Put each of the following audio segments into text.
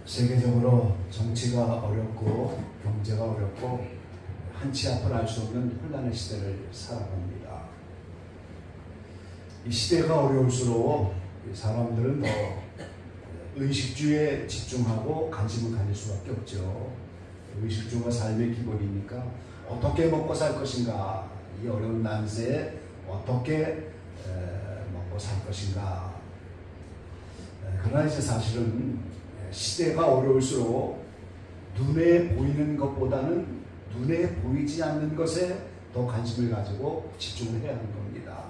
세계적으로 정치가 어렵고 경제가 어렵고 한치 앞을 알 수 없는 혼란의 시대를 살아갑니다. 이 시대가 어려울수록 사람들은 더 의식주에 집중하고 관심을 가질 수밖에 없죠. 의식주가 삶의 기본이니까 어떻게 먹고 살 것인가, 이 어려운 난세에 어떻게 먹고 살 것인가. 그러나 이제 사실은 시대가 어려울수록 눈에 보이는 것보다는 눈에 보이지 않는 것에 더 관심을 가지고 집중을 해야 하는 겁니다.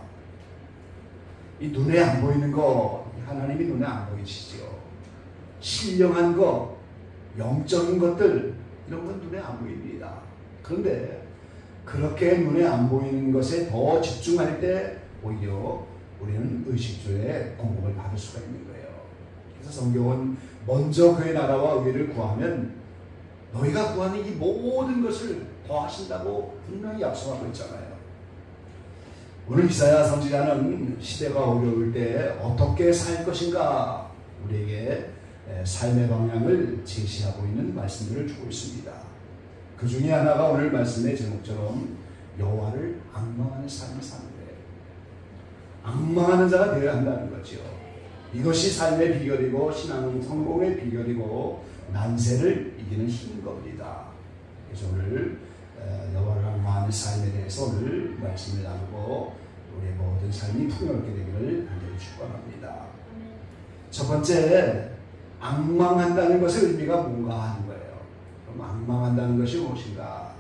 이 눈에 안 보이는 거, 하나님이 눈에 안 보이시죠. 신령한 거, 영적인 것들, 이런 건 눈에 안 보입니다. 그런데 그렇게 눈에 안 보이는 것에 더 집중할 때 오히려 우리는 의식주의 공급을 받을 수가 있는 거예요. 그래서 성경은 먼저 그의 나라와 의를 구하면 너희가 구하는 이 모든 것을 더하신다고 분명히 약속하고 있잖아요. 오늘 이사야 선지자는 시대가 어려울 때 어떻게 살 것인가 우리에게 삶의 방향을 제시하고 있는 말씀들을 주고 있습니다. 그 중에 하나가 오늘 말씀의 제목처럼 여호와를 앙망하는 삶을 사는 거예요. 앙망하는 자가 되어야 한다는 거죠. 이것이 삶의 비결이고 신앙 성공의 비결이고 난세를 이기는 힘인 겁니다. 그래서 오늘 여호와를 앙망하는 삶에 대해서 오늘 말씀을 나누고 우리의 모든 삶이 풍요롭게 되기를 간절히 축원합니다. 첫 번째, 앙망한다는 것의 의미가 뭔가 하는 거예요. 그럼 앙망한다는 것이 무엇인가?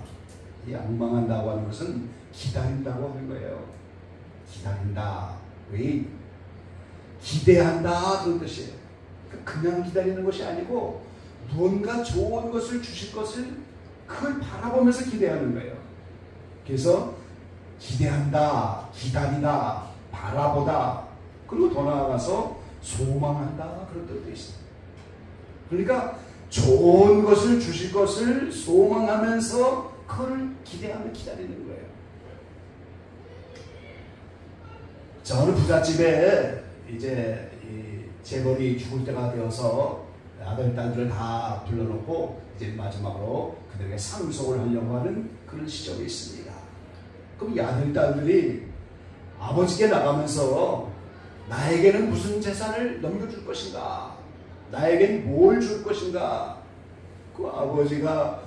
이 앙망한다고 하는 것은 기다린다고 하는 거예요. 기다린다. 왜? 기대한다 그런 뜻이에요. 그냥 기다리는 것이 아니고 무언가 좋은 것을 주실 것을 그걸 바라보면서 기대하는 거예요. 그래서 기대한다, 기다리다, 바라보다, 그리고 더 나아가서 소망한다 그런 뜻도 있어요. 그러니까 좋은 것을 주실 것을 소망하면서 그걸 기대하며 기다리는 거예요. 자, 어느 부잣집에 이제 이 재벌이 죽을 때가 되어서 아들, 딸들을 다 불러놓고 이제 마지막으로 그들에게 상속을 하려고 하는 그런 시절이 있습니다. 그럼 이 아들, 딸들이 아버지께 나가면서 나에게는 무슨 재산을 넘겨줄 것인가? 나에게는 뭘 줄 것인가? 그 아버지가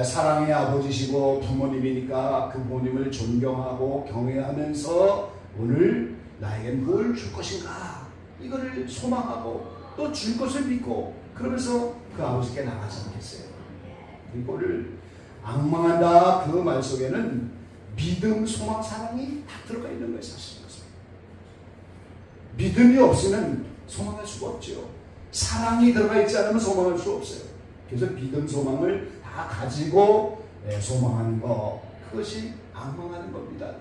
사랑의 아버지시고 부모님이니까 그 부모님을 존경하고 경외하면서 오늘 나에겐 뭘 줄 것인가? 이거를 소망하고 또 줄 것을 믿고 그러면서 그 아버지께 나가지 않겠어요? 이거를 앙망한다 그 말 속에는 믿음, 소망, 사랑이 다 들어가 있는 거예요. 사실 믿음이 없으면 소망할 수가 없죠. 사랑이 들어가 있지 않으면 소망할 수 없어요. 그래서 믿음, 소망을 다 가지고 소망하는 거, 그것이 앙망하는 겁니다.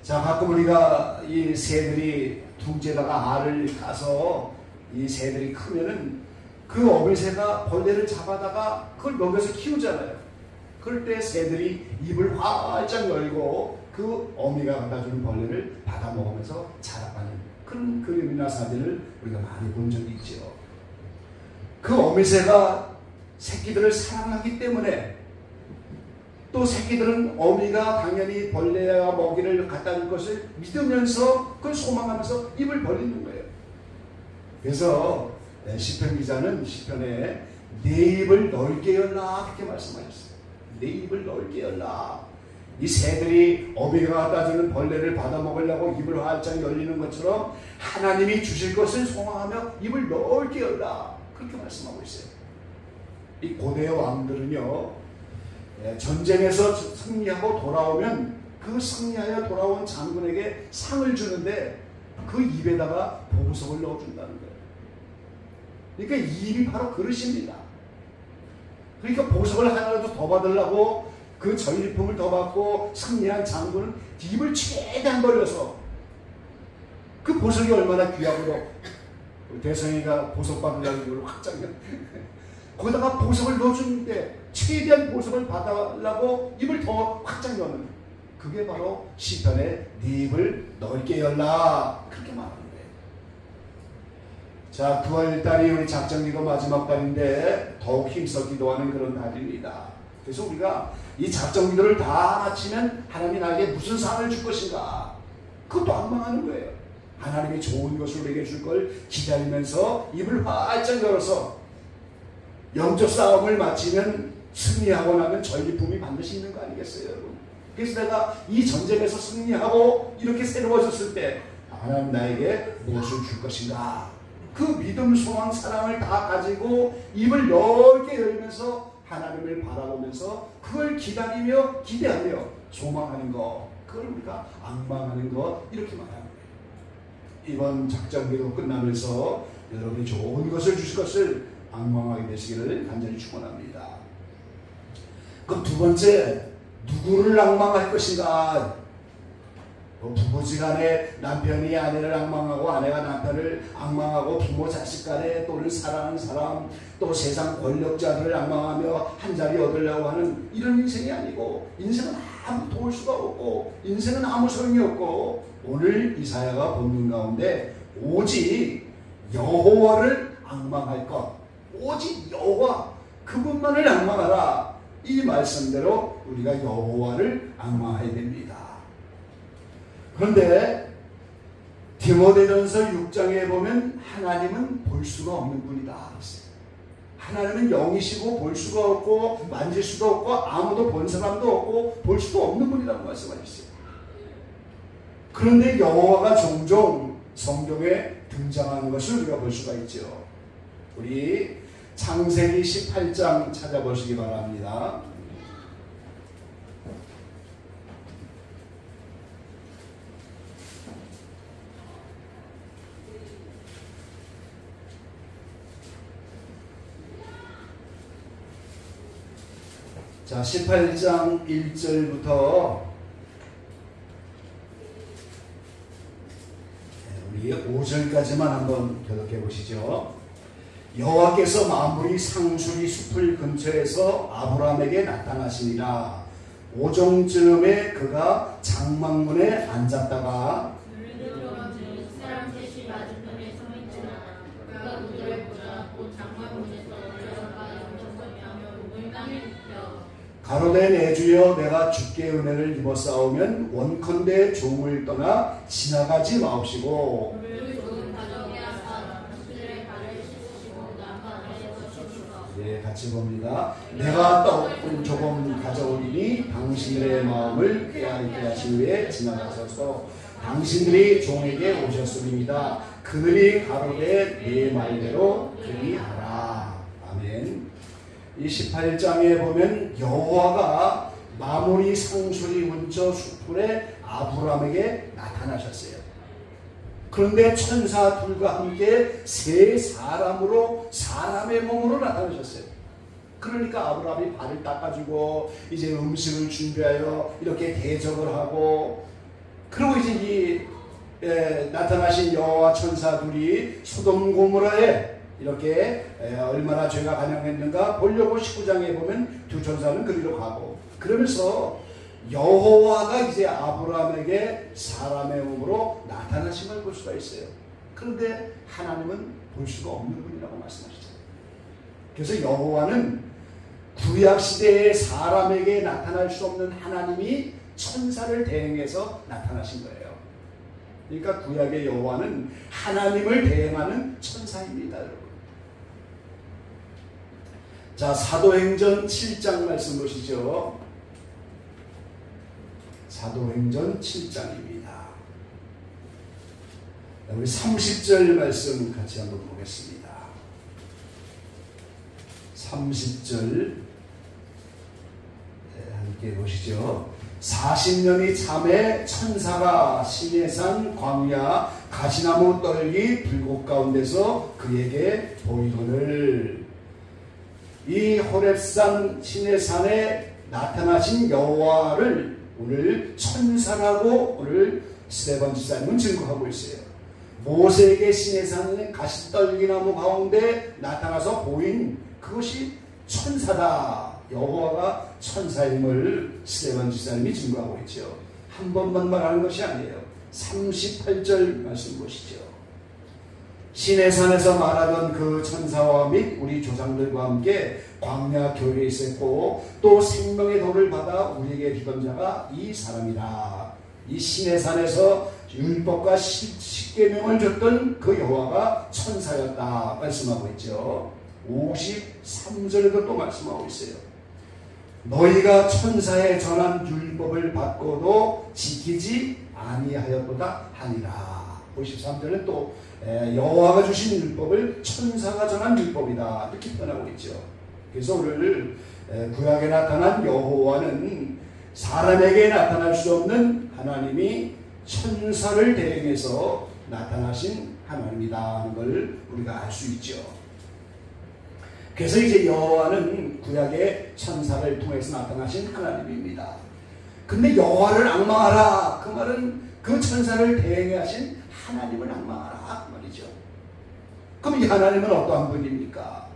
자, 가끔 우리가 이 새들이 둥지에다가 알을 까서 이 새들이 크면은 그 어미새가 벌레를 잡아다가 그걸 먹여서 키우잖아요. 그럴 때 새들이 입을 활짝 열고 그 어미가 갖다 주는 벌레를 받아 먹으면서 자라가는 그런 그림이나 사진을 우리가 많이 본 적이 있죠. 그 어미새가 새끼들을 사랑하기 때문에 또 새끼들은 어미가 당연히 벌레와 먹이를 갖다 줄 것을 믿으면서 그걸 소망하면서 입을 벌리는 거예요. 그래서 시편 기자는 시편에 내 입을 넓게 열라 그렇게 말씀하셨어요. 내 입을 넓게 열라. 이 새들이 어미가 갖다 주는 벌레를 받아 먹으려고 입을 활짝 열리는 것처럼 하나님이 주실 것을 소망하며 입을 넓게 열라 그렇게 말씀하고 있어요. 이 고대의 왕들은요, 전쟁에서 승리하고 돌아오면 그 승리하여 돌아온 장군에게 상을 주는데 그 입에다가 보석을 넣어준다는 거예요. 그러니까 이 입이 바로 그릇입니다. 그러니까 보석을 하나라도 더 받으려고 그 전리품을 더 받고 승리한 장군은 입을 최대한 벌려서 그 보석이 얼마나 귀하고도 대성이가 보석 받으려고 입을 확장 거기다가 보석을 넣어주는데 최대한 보석을 받으려고 입을 더 확장 여는 그게 바로 시편에 네 입을 넓게 열라 그렇게 말하는 거예요. 자, 9월달이 우리 작정기도 마지막 달인데 더욱 힘써 기도하는 그런 달입니다. 그래서 우리가 이 작정기도를 다 마치면 하나님이 나에게 무슨 상을 줄 것인가, 그것도 앙망하는 거예요. 하나님이 좋은 것을 우리에게 줄 걸 기다리면서 입을 활짝 열어서 영적 싸움을 마치면 승리하고 나면 전리품이 반드시 있는 거 아니겠어요, 여러분? 그래서 내가 이 전쟁에서 승리하고 이렇게 새로워졌을 때 하나님 나에게 무엇을 줄 것인가, 그 믿음, 소망, 사랑을 다 가지고 입을 넓게 열면서 하나님을 바라보면서 그걸 기다리며 기대하며 소망하는 것, 그걸 우리가 앙망하는 것, 이렇게 말합니다. 이번 작정기도 끝나면서 여러분이 좋은 것을 주실 것을 앙망하게 되시기를 간절히 축원합니다. 그럼 두 번째, 누구를 앙망할 것인가? 부부지간에 남편이 아내를 앙망하고 아내가 남편을 앙망하고 부모 자식 간에 또는 사랑하는 사람, 또 세상 권력자들을 앙망하며 한 자리 얻으려고 하는 이런 인생이 아니고, 인생은 아무 도울 수가 없고 인생은 아무 소용이 없고, 오늘 이사야가 본문 가운데 오직 여호와를 앙망할 것, 오직 여호와 그분만을 앙망하라, 이 말씀대로 우리가 여호와를 앙망해야 됩니다. 그런데 디모데전서 6장에 보면 하나님은 볼 수가 없는 분이다. 하나님은 영이시고 볼 수가 없고 만질 수도 없고 아무도 본 사람도 없고 볼 수도 없는 분이라고 말씀하셨어요. 그런데 여호와가 종종 성경에 등장하는 것을 우리가 볼 수가 있죠. 우리 창세기 18장 찾아보시기 바랍니다. 자, 18장 1절부터 우리 5절까지만 한번 교독해 보시죠. 여호와께서 만물이 상수리 숲을 근처에서 아브라함에게 나타나시니라. 오종쯤에 그가 장막문에 앉았다가 사람 셋이 맞은편에 서 있지나 그가 그들을 보자. 곧 장막문에서 올라가 영접하며 목을 땅에 눕혀 가로되 내 주여, 내가 주께 은혜를 입었사오면 원컨대 종을 떠나 지나가지 마옵시고 물을 조금 가져오게 하사 당신들의 발을 씻으시고 나가 안에서 쉬시고. 예, 같이 봅니다. 내가 떡을 조금 가져오리니 당신들의 마음을 꾀하게 하신 후에 지나가셔서 당신들이 종에게 오셨음입니다. 그들이 가로되 내 말대로 그리하라. 아멘. 이 18장에 보면 여호와가 마무리 상수리 근처 숲풀에 아브라함에게 나타나셨어요. 그런데 천사 둘과 함께 세 사람으로, 사람의 몸으로 나타나셨어요. 그러니까 아브라함이 발을 닦아주고 이제 음식을 준비하여 이렇게 대접을 하고, 그리고 이제 이 나타나신 여호와 천사 둘이 소돔 고모라에 이렇게 얼마나 죄가 간영했는가 보려고 19장에 보면 두 천사는 그리로 가고, 그러면서 여호와가 이제 아브라함에게 사람의 몸으로 나타나신 걸 볼 수가 있어요. 그런데 하나님은 볼 수가 없는 분이라고 말씀하시잖아요. 그래서 여호와는 구약시대에 사람에게 나타날 수 없는 하나님이 천사를 대행해서 나타나신 거예요. 그러니까 구약의 여호와는 하나님을 대행하는 천사입니다, 여러분. 자, 사도행전 7장 말씀 보시죠. 사도행전 7장입니다. 우리 30절 말씀 같이 한번 보겠습니다. 30절 함께 보시죠. 40년이 참에 천사가 시내산 광야 가시나무 떨기 불꽃 가운데서 그에게 보이거늘. 이 호렙산 시내산에 나타나신 여호와를 오늘 천사라고 오늘 스데반 집사님은 증거하고 있어요. 모세에게 시내산의 가시떨기나무 가운데 나타나서 보인 그것이 천사다. 여호와가 천사임을 스데반 집사님이 증거하고 있죠. 한 번만 말하는 것이 아니에요. 38절 말씀 보시죠. 신의 산에서 말하던 그 천사와 및 우리 조상들과 함께 광야 교회에 있었고 또 생명의 돌을 받아 우리에게 주던 자가 이 사람이라. 이 신의 산에서 율법과 십계명을 줬던 그 여호와가 천사였다 말씀하고 있죠. 53절에도 또 말씀하고 있어요. 너희가 천사의 전한 율법을 받고도 지키지 아니하였도다 하니라. 53절에 또 여호와가 주신 율법을 천사가 전한 율법이다 이렇게 표현하고 있죠. 그래서 오늘 구약에 나타난 여호와는 사람에게 나타날 수 없는 하나님이 천사를 대행해서 나타나신 하나님이다 하는 걸 우리가 알 수 있죠. 그래서 이제 여호와는 구약의 천사를 통해서 나타나신 하나님입니다. 근데 여호와를 앙망하라 그 말은 그 천사를 대행해 하신 하나님을 앙망하라 그 말이죠. 그럼 이 하나님은 어떠한 분입니까?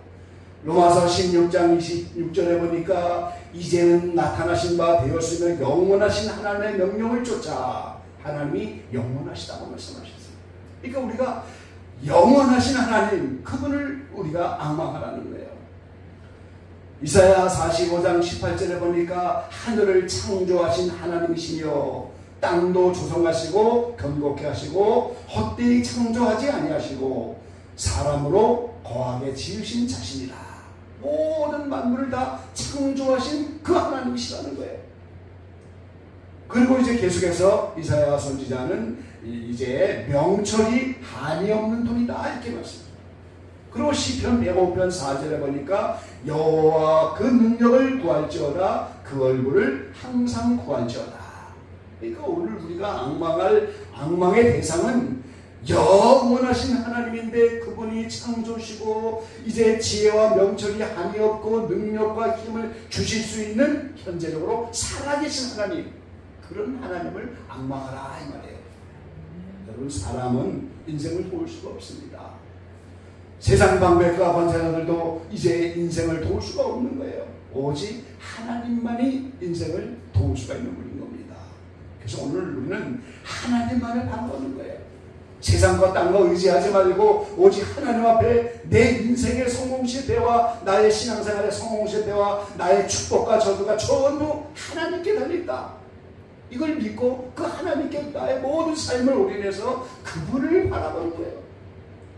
로마서 16장 26절에 보니까 이제는 나타나신 바 되었으며 영원하신 하나님의 명령을 쫓아 하나님이 영원하시다고 말씀하셨어요. 그러니까 우리가 영원하신 하나님 그분을 우리가 앙망하라는 거예요. 이사야 45장 18절에 보니까 하늘을 창조하신 하나님이시며 땅도 조성하시고 견고케 하시고 헛되이 창조하지 아니하시고 사람으로 거하게 지으신 자신이라. 모든 만물을 다 창조하신 그 하나님이시라는 거예요. 그리고 이제 계속해서 이사야 선지자는 이제 명철이 한이 없는 분이다 이렇게 말씀합니다. 그리고 시편 105편 4절에 보니까 여호와 그 능력을 구할지어다 그 얼굴을 항상 구할지어다. 그러니까 오늘 우리가 앙망할 앙망의 대상은 영원하신 하나님인데 그분이 창조시고 이제 지혜와 명철이 한이 없고 능력과 힘을 주실 수 있는 현재적으로 살아계신 하나님, 그런 하나님을 앙망하라 이 말이에요. 여러분, 사람은 인생을 도울 수가 없습니다. 세상 방백과 권세자들도 이제 인생을 도울 수가 없는 거예요. 오직 하나님만이 인생을 도울 수가 있는 분인 겁니다. 그래서 오늘 우리는 하나님만을 바라보는 거예요. 세상과 땅과 의지하지 말고 오직 하나님 앞에 내 인생의 성공 실패와 나의 신앙생활의 성공 실패와 나의 축복과 저주가 전부 하나님께 달려있다. 이걸 믿고 그 하나님께 나의 모든 삶을 올인해서 그분을 바라보는 거예요.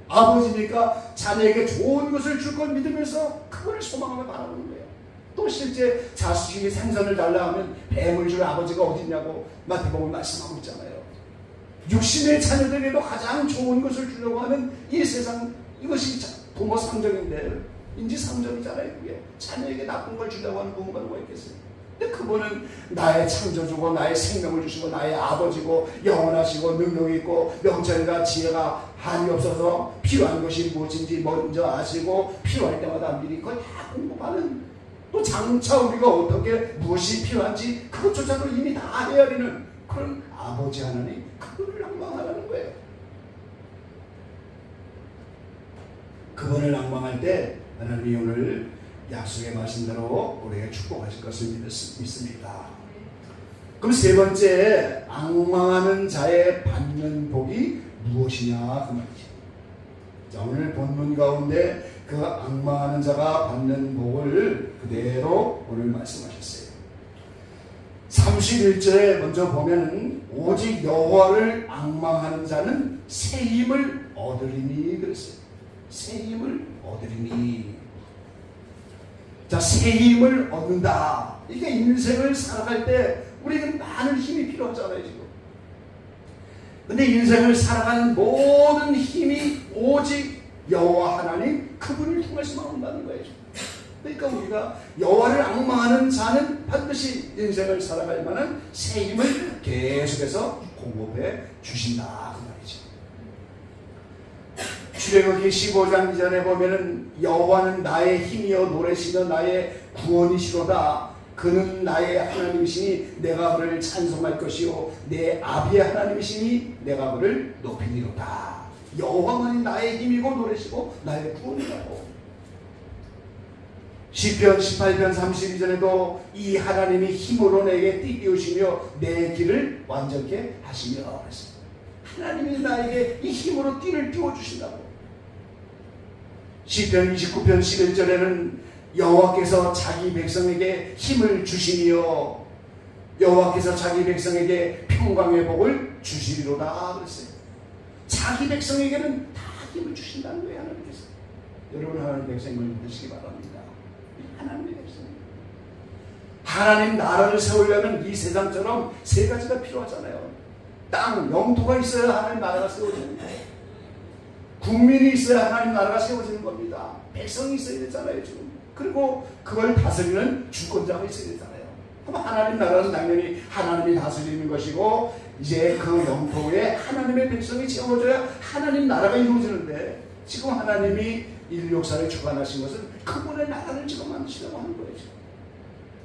아버지니까 자녀에게 좋은 것을 줄 걸 믿으면서 그분을 소망하며 바라보는 거예요. 또 실제 자식이 생선을 달라 하면 뱀을 줄 아버지가 어딨냐고 마태복음 말씀하고 있잖아요. 육신의 자녀들에게도 가장 좋은 것을 주려고 하는 이 세상, 이것이 부모 상정인데 인지상정이잖아요. 그게 자녀에게 나쁜 걸 주려고 하는 부모가 누가 있겠어요. 근데 그분은 나의 창조주고 나의 생명을 주시고 나의 아버지고 영원하시고 능력이 있고 명철과 지혜가 한이 없어서 필요한 것이 무엇인지 먼저 아시고 필요할 때마다 미리 그걸 다 공급하는, 또 장차 우리가 어떻게 무엇이 필요한지 그것조차도 이미 다 헤아리는 그런 아버지 하나님, 그분을 낭망하라는 거예요. 그분을 낭망할 때 하나님이 오늘 약속의 말씀대로 우리에게 축복하실 것을 믿습니다. 그럼 세 번째, 앙망하는 자의 받는 복이 무엇이냐 그 말이죠. 자, 오늘 본문 가운데 그 앙망하는 자가 받는 복을 그대로 오늘 말씀하셨어요. 31절에 먼저 보면 오직 여호와를 앙망하는 자는 새 힘을 얻으리니 그랬어요. 새 힘을 얻으리니. 자, 새 힘을 얻는다. 이게 인생을 살아갈 때 우리는 많은 힘이 필요하잖아요 지금. 근데 인생을 살아가는 모든 힘이 오직 여호와 하나님 그분을 통해서만 온다는 거예요. 그러니까 우리가 여호와를 앙망하는 자는 반드시 인생을 살아갈 만한 새 힘을 계속해서 공급해 주신다 그 말이죠. 출애굽기 15장 이전에 보면은 여호와는 나의 힘이여 노래시며 나의 구원이시로다. 그는 나의 하나님이시니 내가 그를 찬송할 것이요 내 아비의 하나님이시니 내가 그를 높이리로다. 여호와만이 나의 힘이고 노래시고 나의 구원이라고. 시편 18편 32절에도 이 하나님이 힘으로 내게 띠비우시며 내 길을 완전케 하시며 그랬습니다. 하나님이 나에게 이 힘으로 띠를 띄워주신다고. 시편 29편 11절에는 여호와께서 자기 백성에게 힘을 주시니요 여호와께서 자기 백성에게 평강의 복을 주시리로다 그랬어요. 자기 백성에게는 다 힘을 주신다는 거예요. 하나님께서. 여러분 하나님 백성을 되시기 바랍니다. 하나님의 백성. 하나님 나라를 세우려면 이 세상처럼 세 가지가 필요하잖아요. 땅, 영토가 있어야 하나님 나라가 세워지는 거예요. 국민이 있어야 하나님 나라가 세워지는 겁니다. 백성이 있어야 되잖아요 지금. 그리고 그걸 다스리는 주권자가 있어야 되잖아요. 그럼 하나님 나라는 당연히 하나님이 다스리는 것이고 이제 그 영토에 하나님의 백성이 채워져야 하나님 나라가 이루어지는데 지금 하나님이 인류 역사를 주관하신 것은 그분의 나라를 지금 만드시려고 하는 거예요.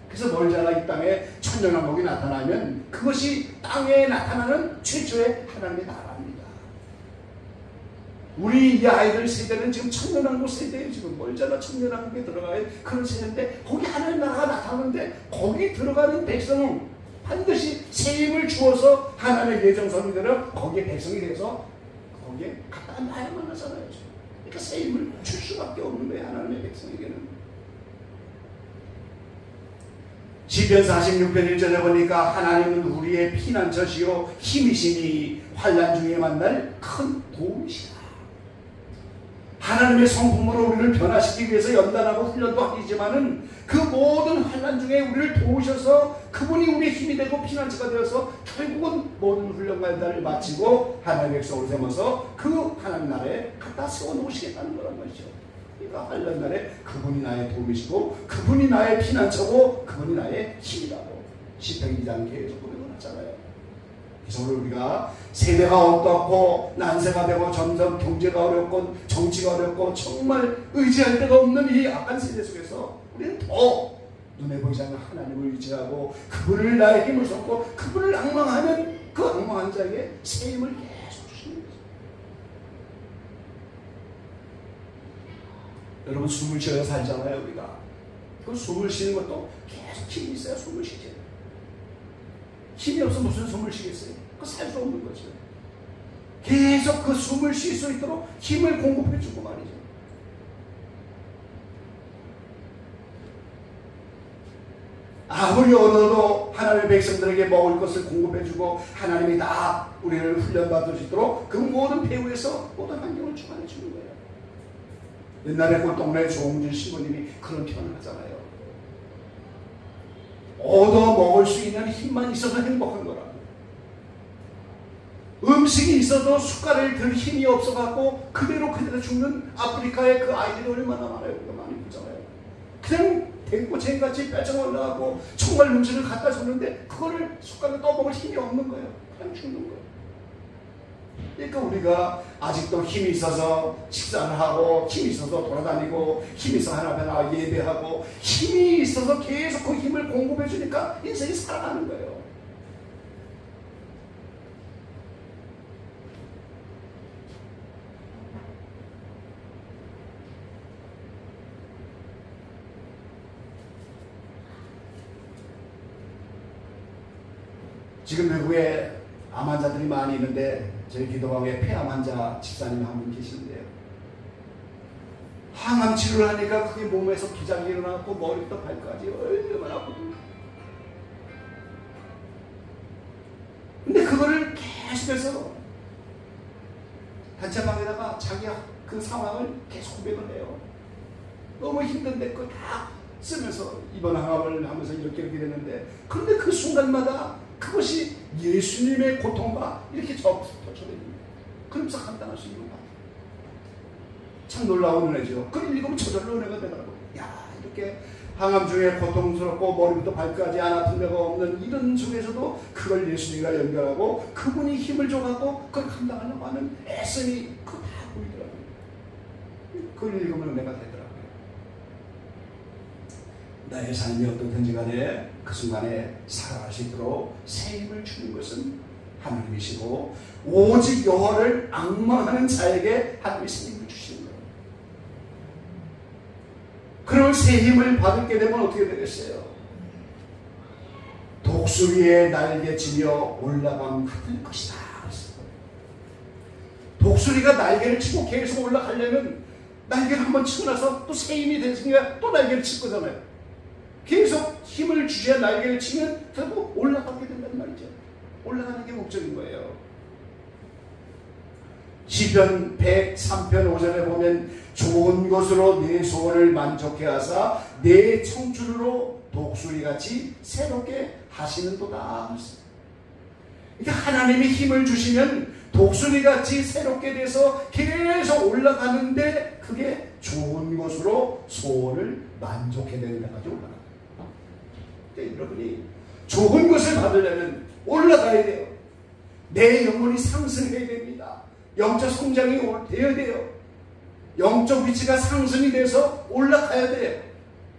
그래서 멀잖아 이 땅에 천년왕국이 나타나면 그것이 땅에 나타나는 최초의 하나님의 나라입니다. 우리 이 아이들 세대는 지금 천년왕국 세대예요. 지금 멀잖아 천년왕국에 들어가야 그런 세대인데 거기 하나님 나라가 나타나는데 거기 들어가는 백성은 반드시 새 힘을 주어서 하나님의 예정선대로 거기에 백성이 돼서 거기에 갖다 놔야만 하잖아요. 그러니까 새 힘을 줄 수밖에 없는 거예요. 하나님의 백성에게는. 시편 46편 1절에 보니까 하나님은 우리의 피난처시요 힘이시니 환난 중에 만날 큰 도움이시다. 하나님의 성품으로 우리를 변화시키기 위해서 연단하고 훈련도 하시지만은 그 모든 환난 중에 우리를 도우셔서 그분이 우리의 힘이 되고 피난처가 되어서 결국은 모든 훈련과 연단을 마치고 하나님의 백성을 세워서 그 하나님 나라에 갖다 세워놓으시겠다는 거란 말이죠. 그러니까 환난 날에 그분이 나의 도움이시고 그분이 나의 피난처고 그분이 나의 힘이라고 시편 2장 계속 보내놨잖아요. 그래서 오늘 우리가 세대가 어떻고 난세가 되고 점점 경제가 어렵고 정치가 어렵고 정말 의지할 데가 없는 이 악한 세대 속에서 우리는 더 눈에 보이지 않는 하나님을 의지하고 그분을 나의 힘을 쏟고 그분을 앙망하면 그 앙망한 자에게 새 힘을 계속 주시는 거죠. 여러분 숨을 쉬어야 살잖아요 우리가. 그 숨을 쉬는 것도 계속 힘이 있어야 숨을 쉬죠. 힘이 없으면 무슨 숨을 쉬겠어요? 그 살 수 없는 거죠. 계속 그 숨을 쉴 수 있도록 힘을 공급해주고 말이죠. 아무리 얻어도 하나님의 백성들에게 먹을 것을 공급해주고 하나님이 다 우리를 훈련받을 수 있도록 그 모든 배후에서 모든 환경을 주관해주는 거예요. 옛날에 꼴동네 조홍준 신부님이 그런 표현을 하잖아요. 얻어 먹을 수 있는 힘만 있어도 행복한 거라. 음식이 있어도 숟갈을 들 힘이 없어갖고 그대로 죽는 아프리카의 그 아이들이 얼마나 많아요. 많이 보잖아요. 그냥 댕꼬챙이같이 뼈가 올라가고 정말 음식을 갖다 줬는데 그거를 숟갈로 떠먹을 힘이 없는 거예요. 그냥 죽는 거예요. 그러니까 우리가 아직도 힘이 있어서 식사를 하고 힘이 있어서 돌아다니고 힘이 있어서 하나님 앞에 나와 예배하고 힘이 있어서 계속 그 힘을 공급해 주니까 인생이 살아가는 거예요. 지금 미국에 암 환자들이 많이 있는데 저희 기도방에 폐암 환자 집사님 한 분 계시는데요. 항암 치료를 하니까 그게 몸에서 기장이 일어나고 머리부터 발까지 얼마나 아프고. 근데 그거를 계속해서 단체방에다가 자기가 그 상황을 계속 고백을 해요. 너무 힘든데 그걸 다 쓰면서 이번 항암을 하면서 이렇게 됐는데 그런데 그 순간마다 그것이 예수님의 고통과 이렇게 덮쳐집니다. 그러면서 감당할 수 있는 것 같아요. 참 놀라운 은혜죠. 그걸 읽으면 저절로 은혜가 되더라고요. 야, 이렇게 항암 중에 고통스럽고 머리부터 발까지 안 아픈 데가 없는 이런 중에서도 그걸 예수님과 연결하고 그분이 힘을 줘가고 그걸 감당하려고 하는 애씀이 그거 다 보이더라고요. 그걸 읽으면 은혜가 되더라고요. 나의 삶이 어떻든지 간에 그 순간에 살아갈 수 있도록 새 힘을 주는 것은 하나님이시고 오직 여호와를 앙망하는 자에게 하나님이 새 힘을 주시는 거예요. 그런 새 힘을 받게 되면 어떻게 되겠어요? 독수리의 날개치며 올라감 같을 것이다. 독수리가 날개를 치고 계속 올라가려면 날개를 한번 치고 나서 또 새 힘이 됐으니까 또 날개를 칠 거잖아요. 계속 힘을 주셔야 날개를 치면 결국 올라가게 된단 말이죠. 올라가는 게 목적인 거예요. 시편 103편 5절에 보면 좋은 것으로 내 소원을 만족해 하사 내 청춘으로 독수리같이 새롭게 하시는도다. 그러니까 하나님이 힘을 주시면 독수리같이 새롭게 돼서 계속 올라가는데 그게 좋은 것으로 소원을 만족해야 되는 데까지 올라가요. 그러니까 여러분이 좋은 것을 받으려면 올라가야 돼요. 내 영혼이 상승해야 됩니다. 영적 성장이 되어야 돼요. 영적 위치가 상승이 돼서 올라가야 돼요.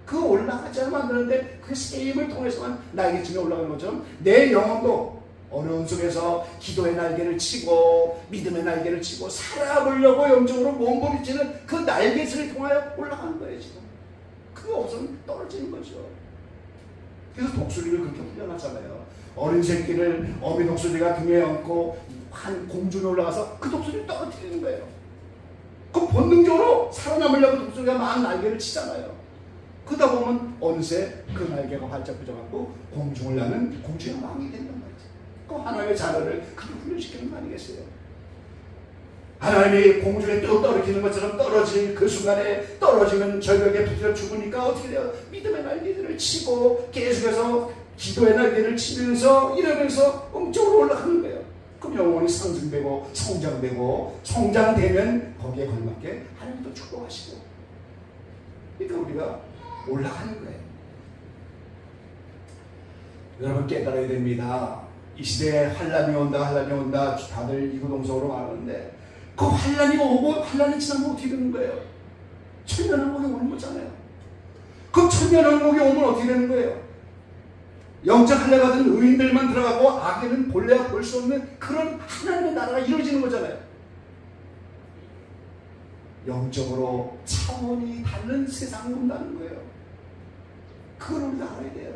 그 올라가지 않으면 안 되는데 그 새 힘을 통해서만 날개치며 올라가는 것처럼 내 영혼도 어려운 속에서 기도의 날개를 치고 믿음의 날개를 치고 살아보려고 영적으로 몸부림치는 그 날개질을 통하여 올라가는 거예요. 지금 그거 없으면 떨어지는 거죠. 그래서 독수리를 그렇게 훈련하잖아요. 어린 새끼를 어미 독수리가 등에 얹고 한 공중에 올라가서 그 독수리를 떨어뜨리는 거예요. 그 본능적으로 살아남으려고 독수리가 막 날개를 치잖아요. 그러다 보면 어느새 그 날개가 활짝 펴져갖고 공중을 나는 공중의 왕이 된단 말이죠. 그 하나님의 자녀를 그렇게 훈련시키는 거 아니겠어요? 하나님이 공중에 또 떨어지는 것처럼 떨어질 그 순간에 떨어지면 절벽에 부딪혀 죽으니까 어떻게 돼요? 믿음의 날개들을 치고 계속해서 기도의 날개를 치면서 이러면서 음쪽으로 올라가는 거예요. 그럼 영혼이 상승되고 성장되고 성장되면 거기에 걸맞게 하나님도 축복하시고 그러니까 우리가 올라가는 거예요. 여러분 깨달아야 됩니다. 이 시대에 환란이 온다 다들 이구동성으로 말하는데 그 환란이 오고 환란이 지나면 어떻게 되는 거예요? 천년왕국이 오는 거잖아요. 그 천년왕국이 오면 어떻게 되는 거예요? 영적 할례 받은 의인들만 들어가고 악인은 본래야 볼 수 없는 그런 하나님의 나라가 이루어지는 거잖아요. 영적으로 차원이 다른 세상이 온다는 거예요. 그걸 우리가 알아야 돼요.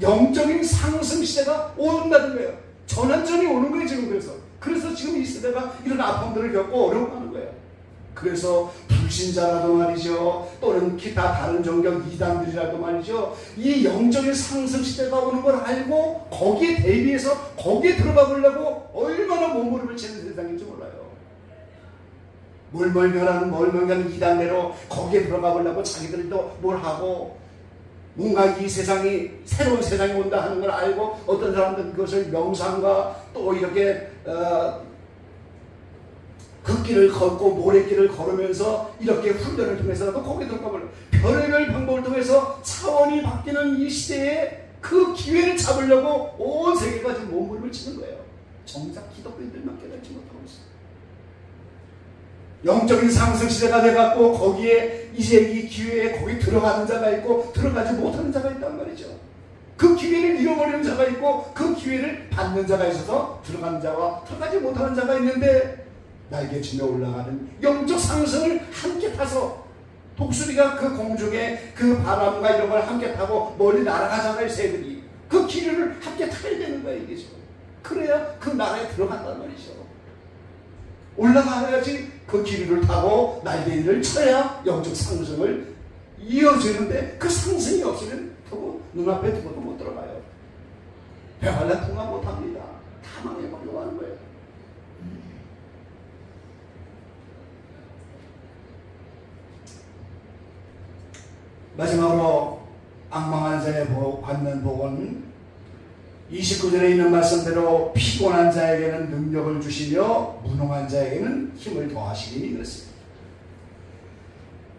영적인 상승 시대가 온다는 거예요. 전환점이 오는 거예요 지금. 그래서 지금 이 시대가 이런 아픔들을 겪고 어려워하는 거예요. 그래서 불신자라도 말이죠, 또는 기타 다른 종교 이단들이라도 말이죠, 이 영적인 상승 시대가 오는 걸 알고 거기에 대비해서 거기에 들어가 보려고 얼마나 몸부림을 치는 세상인지 몰라요. 멀멀견하는 이단대로 거기에 들어가 보려고 자기들도 뭘 하고 뭔가 이 세상이 새로운 세상이 온다 하는 걸 알고 어떤 사람들은 그것을 명상과 또 이렇게 그 길을 걷고 모래길을 걸으면서 이렇게 훈련을 통해서라도 거기에 들어가 보려고 별의별 방법을 통해서 차원이 바뀌는 이 시대에 그 기회를 잡으려고 온 세계가 지금 몸부림을 치는 거예요. 정작 기독교인들만 깨닫지 못하고 있어요. 영적인 상승 시대가 돼갖고 거기에 이제 이 기회에 거기 들어가는 자가 있고 들어가지 못하는 자가 있단 말이죠. 그 기회를 잃어버리는 자가 있고 그 기회를 받는 자가 있어서 들어가는 자와 들어가지 못하는 자가 있는데 날개치며 올라가는 영적 상승을 함께 타서 독수리가 그 공중에 그 바람과 이런 걸 함께 타고 멀리 날아가잖아요. 새들이 그 기류를 함께 타야 되는 거예요. 이게 지금. 그래야 그 나라에 들어간단 말이죠. 올라가야지 그 기류를 타고 날개를 쳐야 영적 상승을 이어지는데 그 상승이 없으면 결국 눈앞에 두고도 못 들어가요. 배관라 통과 못합니다. 다 망해버리고 하는 거예요. 마지막으로 악망한 자의 받는 복은 29절에 있는 말씀대로 피곤한 자에게는 능력을 주시며 무능한 자에게는 힘을 더하시니 그렇습니다.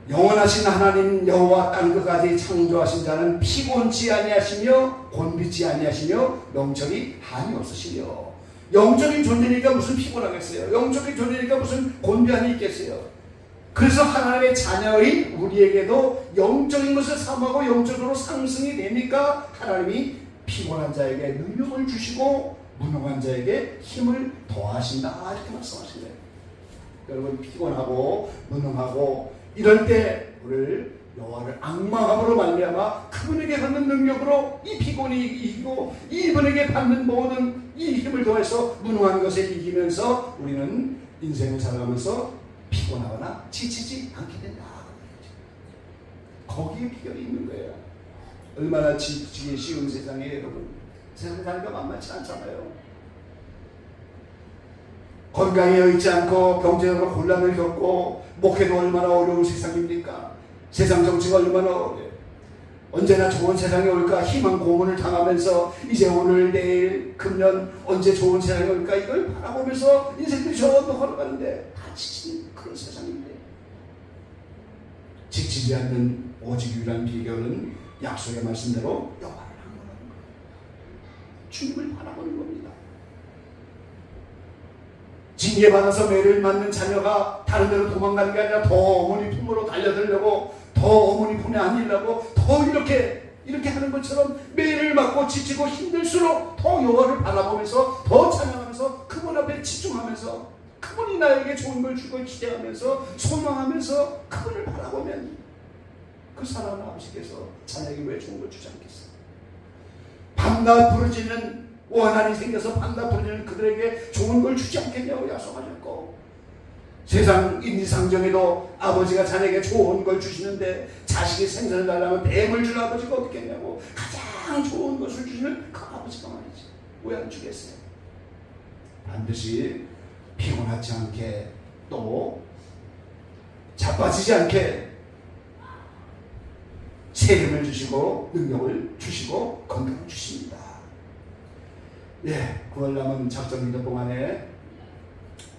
영원하신 하나님 여호와 땅 끝까지 창조하신 자는 피곤치 아니하시며 곤비치 아니하시며 명철이 한이 없으시며 영적인 존재니까 무슨 피곤하겠어요? 영적인 존재니까 무슨 곤비함이 있겠어요? 그래서 하나님의 자녀인 우리에게도 영적인 것을 사모하고 영적으로 상승이 되니까 하나님이 피곤한 자에게 능력을 주시고 무능한 자에게 힘을 더하신다 이렇게 말씀하신 거예요. 여러분 피곤하고 무능하고 이럴 때 우리를 여호와를 앙망함으로 말미암아 그분에게 받는 능력으로 이 피곤이 이기고 이분에게 받는 모든 이 힘을 더해서 무능한 것에 이기면서 우리는 인생을 살아가면서 피곤하거나 지치지 않게 된다. 거기에 비결이 있는 거예요. 얼마나 지치기 쉬운 세상에 여러분, 세상 살기가 만만치 않잖아요. 건강에 여의치 않고 경제적으로 곤란을 겪고 목회도 얼마나 어려운 세상입니까? 세상 정치가 얼마나 어려워요. 언제나 좋은 세상이 올까 희망 고문을 당하면서 이제 오늘 내일 금년 언제 좋은 세상이 올까 이걸 바라보면서 인생들이 저도 걸어가는데 다 지친 그런 세상인데, 지치지 않는 오직 유일한 비결은 약속의 말씀대로 여호와를 항거하는 거예요. 주님을 바라보는 겁니다. 징계받아서 매를 맞는 자녀가 다른 데로 도망가는 게 아니라 더 어머니 품으로 달려들려고, 더 어머니 품에 안으려고 더 이렇게 하는 것처럼 매를 맞고 지치고 힘들수록 더 여호와를 바라보면서 더 찬양하면서 그분 앞에 집중하면서 그분이 나에게 좋은 걸 주고 기대하면서 소망하면서 그분을 바라보면 그 사랑하는 아버지께서 자녀에게 왜 좋은 걸 주지 않겠어요? 밤낮 부르짖는 원한이 생겨서 밤낮 부르짖는 그들에게 좋은 걸 주지 않겠냐고 약속하셨고, 세상 인지상정에도 아버지가 자녀에게 좋은 걸 주시는데 자식이 생선을 달라면 뱀을 주는 아버지가 어떻겠냐고, 가장 좋은 것을 주시는 그 아버지가 말이지 왜 안 주겠어요? 반드시 피곤하지 않게 또 자빠지지 않게 세림을 주시고 능력을 주시고 건강을 주십니다. 예, 9월 남은 작정기도 동안에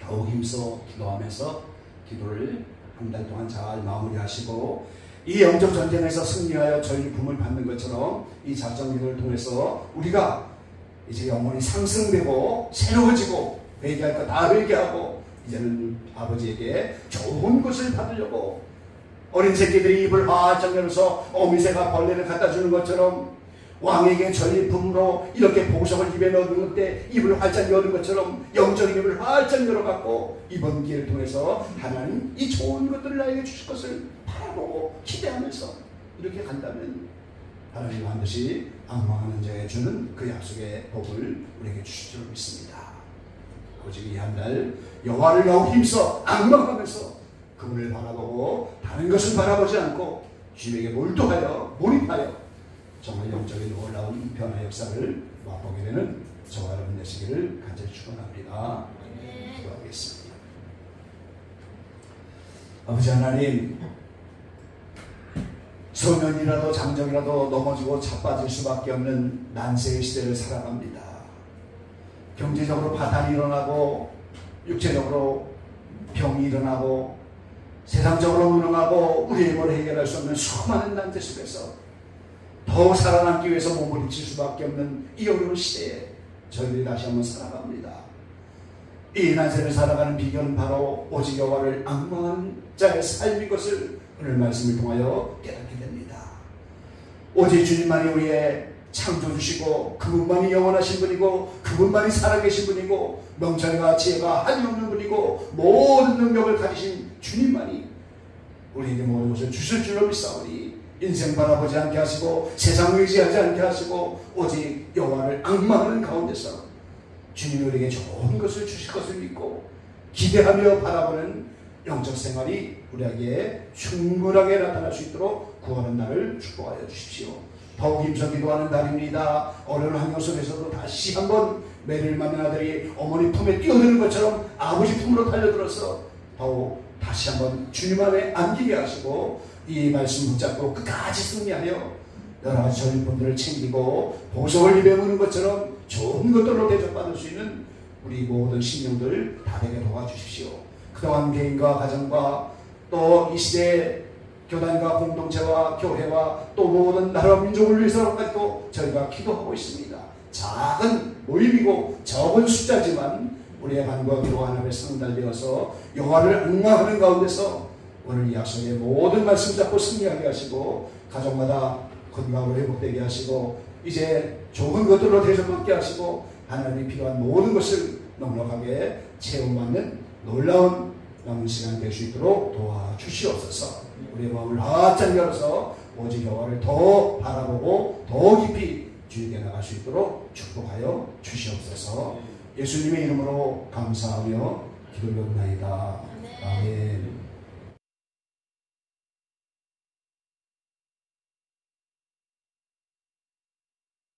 더욱 힘써 기도하면서 기도를 한 달 동안 잘 마무리하시고, 이 영적 전쟁에서 승리하여 전리품을 받는 것처럼 이 작정기도를 통해서 우리가 이제 영혼이 상승되고 새로워지고 회개할 거 다 회개하고 이제는 아버지에게 좋은 것을 받으려고, 어린 새끼들이 입을 활짝 열어서 어미새가 벌레를 갖다 주는 것처럼 왕에게 전리품으로 이렇게 보석을 입에 넣는 때 입을 활짝 여는 것처럼 영적인 입을 활짝 열어갖고 이번 기회를 통해서 하나님 이 좋은 것들을 나에게 주실 것을 바라보고 기대하면서 이렇게 간다면 하나님 반드시 앙망하는 자에게 주는 그 약속의 복을 우리에게 주실 줄 믿습니다. 오직 이 한 달 여호와를 더욱 힘써 앙망하면서 그분을 바라보고 다른 것을 바라보지 않고 주님에게 몰두하여 몰입하여 정말 영적인 놀라운 변화 역사를 맛보게 되는 저와 여러분 되시기를 간절히 축원합니다. 기도하겠습니다. 아버지 하나님, 소년이라도 장정이라도 넘어지고 자빠질 수밖에 없는 난세의 시대를 살아갑니다. 경제적으로 파탄이 일어나고 육체적으로 병이 일어나고 세상적으로 무능하고 우리의 힘으로 해결할 수 없는 수많은 난세 속에서 더 살아남기 위해서 몸을 잊힐 수밖에 없는 이 어려운 시대에 저희들이 다시 한번 살아갑니다. 이 난세를 살아가는 비결은 바로 오직 여호와를 앙망하는 자의 삶인 것을 오늘 말씀을 통하여 깨닫게 됩니다. 오직 주님만이 우리의 창조주시고 그분만이 영원하신 분이고 그분만이 살아계신 분이고 명철과 지혜가 한이 없는 분이고 모든 능력을 가지신 주님만이 우리에게 모든 것을 주실 줄로 믿사오니 인생 바라보지 않게 하시고 세상 의지하지 않게 하시고 오직 여호와를 앙망하는 가운데서 주님이 우리에게 좋은 것을 주실 것을 믿고 기대하며 바라보는 영적 생활이 우리에게 충분하게 나타날 수 있도록 구하는 날을 축복하여 주십시오. 더욱 힘써 기도하는 날입니다. 어려운 환경 속에서도 다시 한번 매를 맞는 아들이 어머니 품에 뛰어드는 것처럼 아버지 품으로 달려들어서 더욱 다시 한번 주님 안에 안기게 하시고 이 말씀 붙잡고 끝까지 승리하여 여러 가지 전리품들을 챙기고 보석을 입에 무는 것처럼 좋은 것들로 대접받을 수 있는 우리 모든 신령들 다 되게 도와주십시오. 그동안 개인과 가정과 또 이 시대의 교단과 공동체와 교회와 또 모든 나라와 민족을 위해서까지도 저희가 기도하고 있습니다. 작은 모임이고 적은 숫자지만 우리의 간구와 기도가 하나님의 상달되어서 여호와를 앙망하는 가운데서 오늘 이 약속의 모든 말씀 잡고 승리하게 하시고 가정마다 건강으로 회복되게 하시고 이제 좋은 것들로 대접받게 하시고 하나님이 필요한 모든 것을 넉넉하게 체험받는 놀라운 남은 시간 될 수 있도록 도와주시옵소서. 우리의 마음을 활짝 열어서 오직 여호와를 더 바라보고 더 깊이 주에게 나갈 수 있도록 축복하여 주시옵소서. 예수님의 이름으로 감사하며 기도를 나이다. 아멘.